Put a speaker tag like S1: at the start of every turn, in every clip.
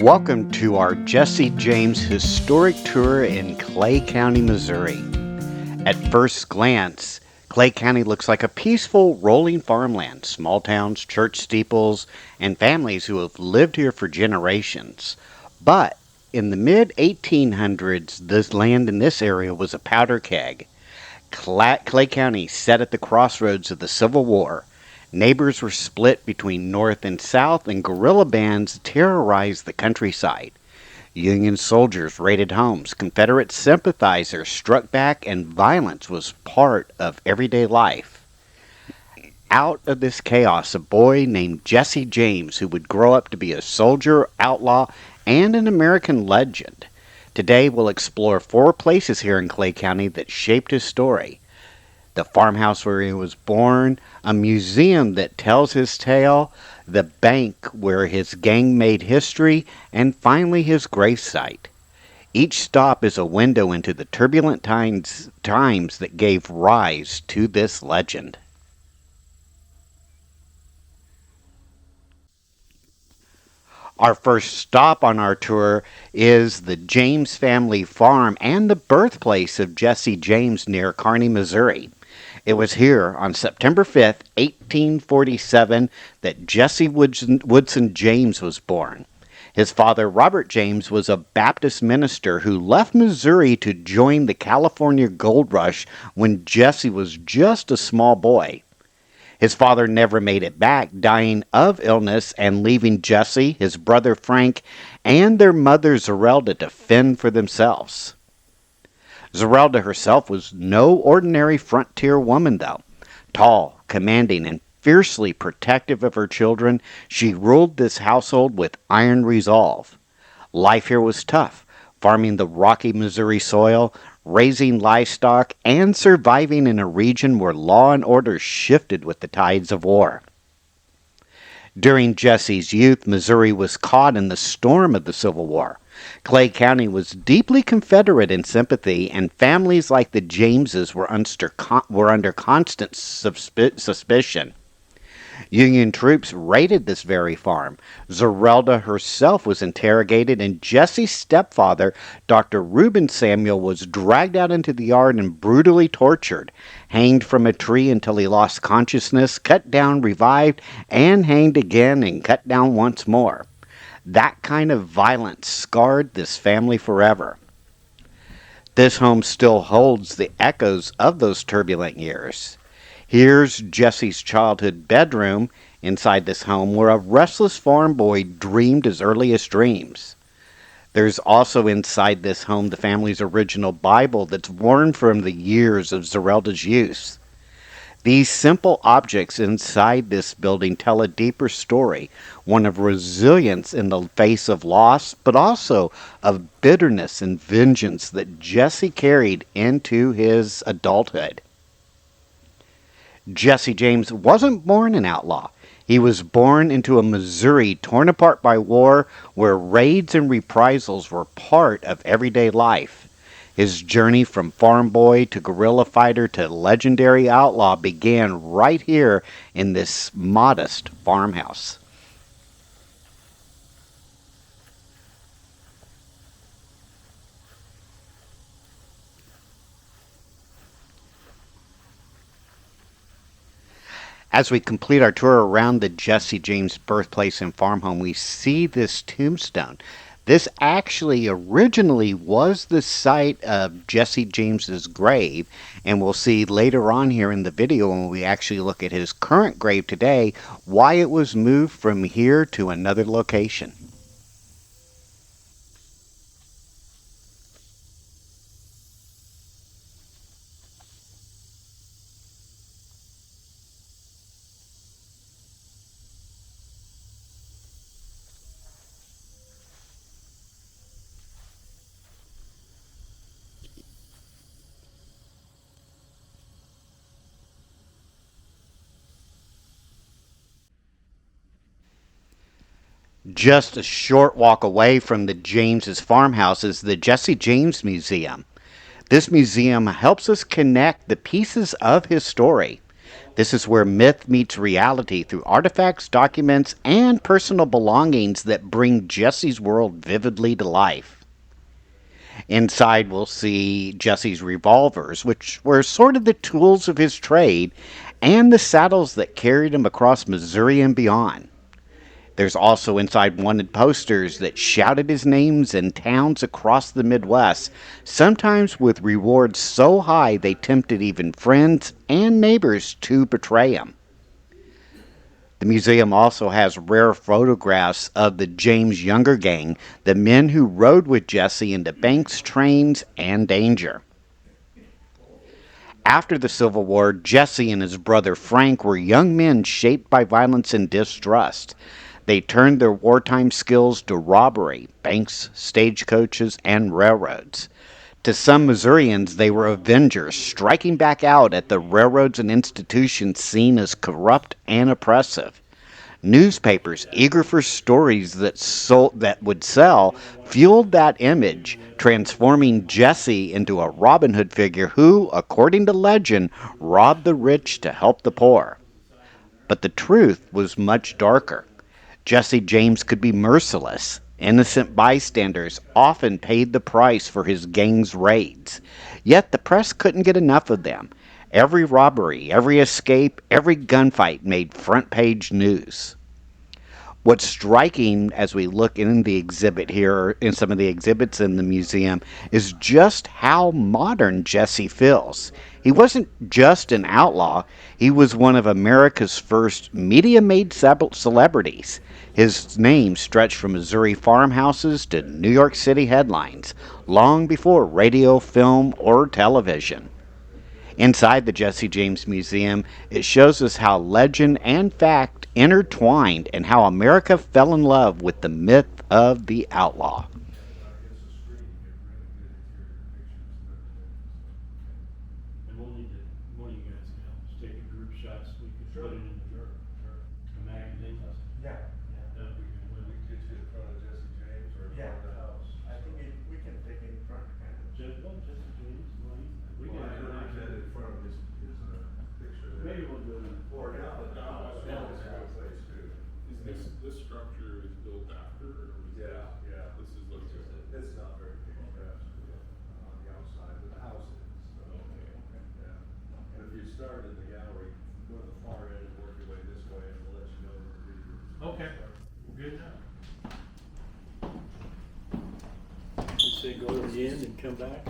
S1: Welcome to our Jesse James historic tour in Clay County, Missouri. At first glance, Clay County looks like a peaceful, rolling farmland, small towns, church steeples, and families who have lived here for generations. But in the mid-1800s, this land in this area was a powder keg. Clay County sat at the crossroads of the Civil War. Neighbors were split between North and South, and guerrilla bands terrorized the countryside. Union soldiers raided homes, Confederate sympathizers struck back, and violence was part of everyday life. Out of this chaos, a boy named Jesse James, who would grow up to be a soldier, outlaw, and an American legend. Today we'll explore 4 places here in Clay County that shaped his story. The farmhouse where he was born, a museum that tells his tale, the bank where his gang made history, and finally his gravesite. Each stop is a window into the turbulent times that gave rise to this legend. Our first stop on our tour is the James family farm and the birthplace of Jesse James near Kearney, Missouri. It was here on September 5th, 1847, that Jesse Woodson James was born. His father, Robert James, was a Baptist minister who left Missouri to join the California gold rush when Jesse was just a small boy. His father never made it back, dying of illness and leaving Jesse, his brother Frank, and their mother Zerelda to fend for themselves. Zerelda herself was no ordinary frontier woman, though. Tall, commanding, and fiercely protective of her children, she ruled this household with iron resolve. Life here was tough, farming the rocky Missouri soil, raising livestock, and surviving in a region where law and order shifted with the tides of war. During Jesse's youth, Missouri was caught in the storm of the Civil War. Clay County was deeply Confederate in sympathy, and families like the Jameses were under constant suspicion. Union troops raided this very farm. Zerelda herself was interrogated, and Jesse's stepfather, Dr. Reuben Samuel, was dragged out into the yard and brutally tortured, hanged from a tree until he lost consciousness, cut down, revived, and hanged again and cut down once more. That kind of violence scarred this family forever. This home still holds the echoes of those turbulent years. Here's Jesse's childhood bedroom inside this home where a restless farm boy dreamed his earliest dreams. There's also inside this home the family's original Bible that's worn from the years of Zerelda's use. These simple objects inside this building tell a deeper story, one of resilience in the face of loss, but also of bitterness and vengeance that Jesse carried into his adulthood. Jesse James wasn't born an outlaw. He was born into a Missouri torn apart by war, where raids and reprisals were part of everyday life. His journey from farm boy to guerrilla fighter to legendary outlaw began right here in this modest farmhouse. As we complete our tour around the Jesse James birthplace and farm home, we see this tombstone. This actually originally was the site of Jesse James's grave, and we'll see later on here in the video when we actually look at his current grave today, why it was moved from here to another location. Just a short walk away from the James's farmhouse is the Jesse James Museum. This museum helps us connect the pieces of his story. This is where myth meets reality through artifacts, documents, and personal belongings that bring Jesse's world vividly to life. Inside, we'll see Jesse's revolvers, which were sort of the tools of his trade, and the saddles that carried him across Missouri and beyond. There's also inside wanted posters that shouted his names in towns across the Midwest, sometimes with rewards so high they tempted even friends and neighbors to betray him. The museum also has rare photographs of the James Younger gang, the men who rode with Jesse into banks, trains, and danger. After the Civil War, Jesse and his brother Frank were young men shaped by violence and distrust. They turned their wartime skills to robbery, banks, stagecoaches, and railroads. To some Missourians, they were avengers, striking back out at the railroads and institutions seen as corrupt and oppressive. Newspapers, eager for stories that would sell, fueled that image, transforming Jesse into a Robin Hood figure who, according to legend, robbed the rich to help the poor. But the truth was much darker. Jesse James could be merciless. Innocent bystanders often paid the price for his gang's raids. Yet the press couldn't get enough of them. Every robbery, every escape, every gunfight made front page news. What's striking as we look in the exhibit here, in some of the exhibits in the museum, is just how modern Jesse feels. He wasn't just an outlaw, he was one of America's first media made celebrities. His name stretched from Missouri farmhouses to New York City headlines, long before radio, film, or television. Inside the Jesse James Museum, it shows us how legend and fact intertwined and how America fell in love with the myth of the outlaw.
S2: And we'll need to, one of you guys can help us take a group shots, we could put it in the magazine.
S3: Yeah,
S2: That'd be good.
S3: we can get you in front of Jesse James or in
S2: Yeah.
S3: front of the house.
S2: I think we can take it in front, kind of. Just James, we
S3: Well,
S2: can
S3: I
S2: do
S3: know
S2: that.
S3: that in front of his picture there.
S2: Maybe we'll do it in the
S3: Or
S2: four.
S3: down the house,
S2: Down
S3: that's
S2: the
S3: a good
S2: house.
S3: place too.
S4: This structure is built after, or was
S3: Yeah, yeah.
S4: this is what's just
S3: It's not very picturesque on the outside, but the house is, so. Yeah. And if you start in the gallery, go to the far end, work your way this way, and we'll let you know where the video.
S2: Okay, good enough. You say go to the end and come back?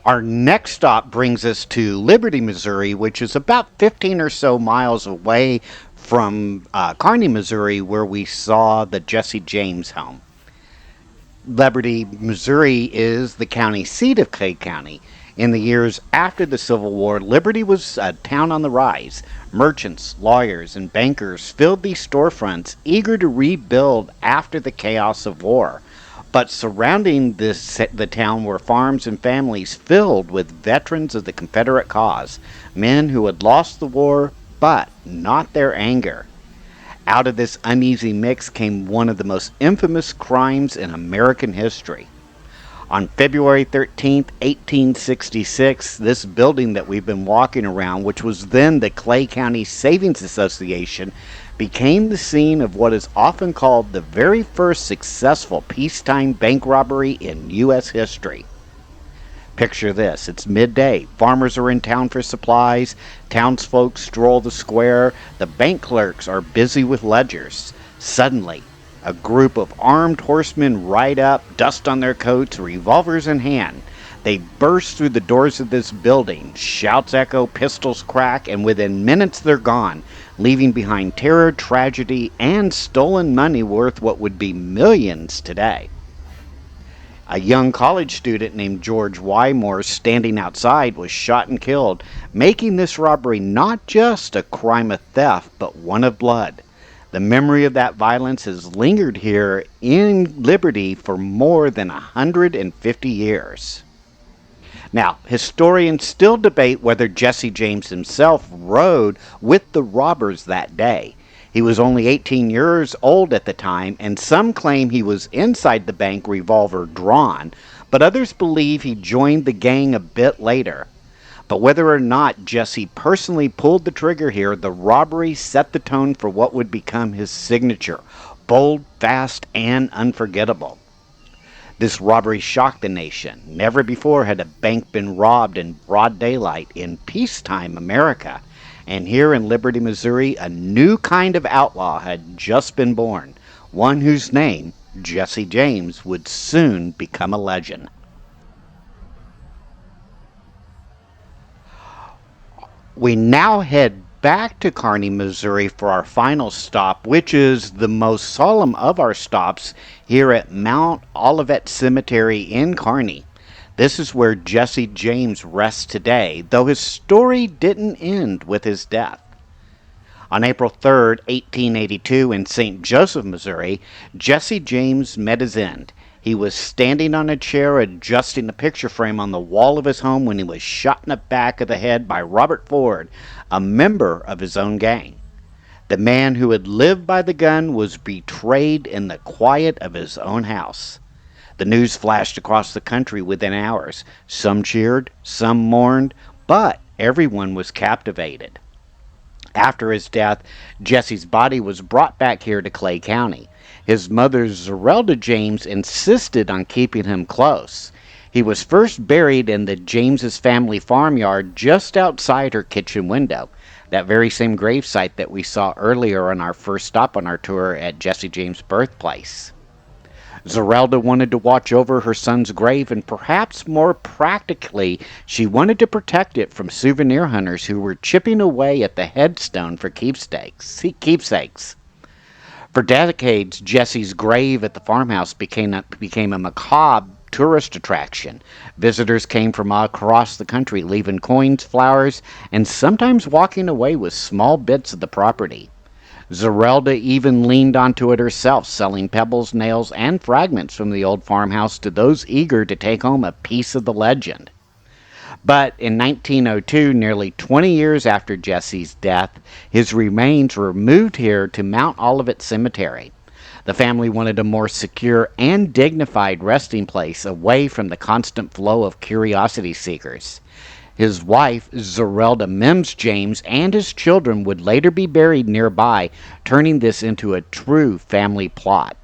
S1: Our next stop brings us to Liberty, Missouri, which is about 15 or so miles away from Kearney, Missouri, where we saw the Jesse James home. Liberty, Missouri is the county seat of Clay County. In the years after the Civil War, Liberty was a town on the rise. Merchants, lawyers, and bankers filled these storefronts, eager to rebuild after the chaos of war. But surrounding the town were farms and families filled with veterans of the Confederate cause, men who had lost the war, but not their anger. Out of this uneasy mix came one of the most infamous crimes in American history. On February 13th, 1866, this building that we've been walking around, which was then the Clay County Savings Association, became the scene of what is often called the very first successful peacetime bank robbery in U.S. history. Picture this. It's midday. Farmers are in town for supplies. Townsfolk stroll the square. The bank clerks are busy with ledgers. Suddenly, a group of armed horsemen ride up, dust on their coats, revolvers in hand. They burst through the doors of this building. Shouts echo, pistols crack, and within minutes they're gone, leaving behind terror, tragedy, and stolen money worth what would be millions today. A young college student named George Wymore, standing outside, was shot and killed, making this robbery not just a crime of theft, but one of blood. The memory of that violence has lingered here in Liberty for more than 150 years. Now, historians still debate whether Jesse James himself rode with the robbers that day. He was only 18 years old at the time, and some claim he was inside the bank, revolver drawn, but others believe he joined the gang a bit later. But whether or not Jesse personally pulled the trigger here, the robbery set the tone for what would become his signature: bold, fast, and unforgettable. This robbery shocked the nation. Never before had a bank been robbed in broad daylight in peacetime America. And here in Liberty, Missouri, a new kind of outlaw had just been born, one whose name, Jesse James, would soon become a legend. We now head back to Kearney, Missouri for our final stop, which is the most solemn of our stops here at Mount Olivet Cemetery in Kearney. This is where Jesse James rests today, though his story didn't end with his death. On April 3rd, 1882, in St. Joseph, Missouri, Jesse James met his end. He was standing on a chair adjusting a picture frame on the wall of his home when he was shot in the back of the head by Robert Ford, a member of his own gang. The man who had lived by the gun was betrayed in the quiet of his own house. The news flashed across the country within hours. Some cheered, some mourned, but everyone was captivated. After his death, Jesse's body was brought back here to Clay County. His mother, Zerelda James, insisted on keeping him close. He was first buried in the James's family farmyard just outside her kitchen window, that very same gravesite that we saw earlier on our first stop on our tour at Jesse James' birthplace. Zerelda wanted to watch over her son's grave, and perhaps more practically, she wanted to protect it from souvenir hunters who were chipping away at the headstone for keepsakes. For decades, Jesse's grave at the farmhouse became a macabre tourist attraction. Visitors came from all across the country, leaving coins, flowers, and sometimes walking away with small bits of the property. Zerelda even leaned onto it herself, selling pebbles, nails, and fragments from the old farmhouse to those eager to take home a piece of the legend. But in 1902, nearly 20 years after Jesse's death, his remains were moved here to Mount Olivet Cemetery. The family wanted a more secure and dignified resting place away from the constant flow of curiosity seekers. His wife, Zerelda Mims James, and his children would later be buried nearby, turning this into a true family plot.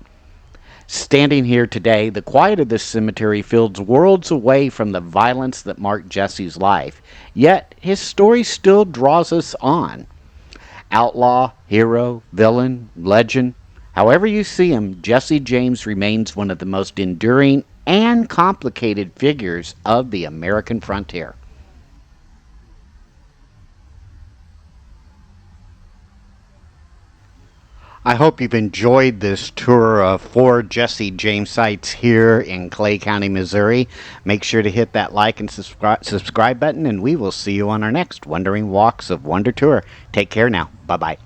S1: Standing here today, the quiet of this cemetery feels worlds away from the violence that marked Jesse's life, yet his story still draws us on. Outlaw, hero, villain, legend, however you see him, Jesse James remains one of the most enduring and complicated figures of the American frontier. I hope you've enjoyed this tour of 4 Jesse James sites here in Clay County, Missouri. Make sure to hit that like and subscribe button, and we will see you on our next Wandering Walks of Wonder tour. Take care now. Bye bye.